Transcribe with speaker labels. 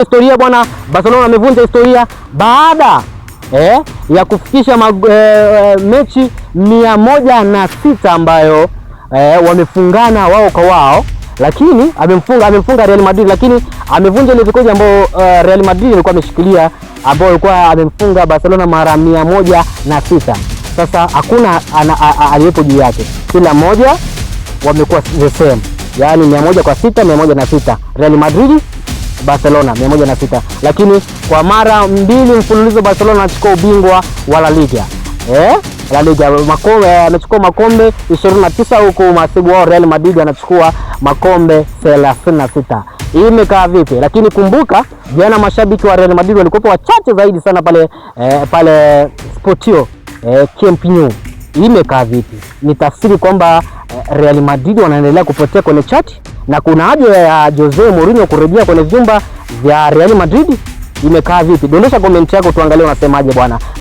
Speaker 1: Historia bwana, Barcelona amevunja historia baada ya kufikisha mechi 106 ambayo wamefungana wao kwa wao, lakini amemfunga Real Madrid, lakini amevunja ile rekodi ambayo Real Madrid ilikuwa ameshikilia, ambayo ilikuwa amemfunga Barcelona mara 106. Sasa hakuna aliyepo juu yake, kila mmoja wamekuwa the same, yaani 100 kwa 6, 106. Real Madrid, Barcelona 106, lakini kwa mara 2 mfululizo Barcelona anachukua ubingwa wa La Liga. La Liga amechukua makombe 29, huku masibu wao Real Madrid anachukua makombe 36. Hii imekaa vipi? Lakini kumbuka jana mashabiki wa Real Madrid walikuwa wachache zaidi sana pale Sportio Camp Nou. Hii imekaa vipi? Ni tafsiri kwamba Real Madrid wanaendelea kupotea kwenye chati na kuna haja ya Jose Mourinho kurejea kwenye vyumba vya Real Madrid. Imekaa vipi? Dondosha comment yako tuangalie unasemaje bwana.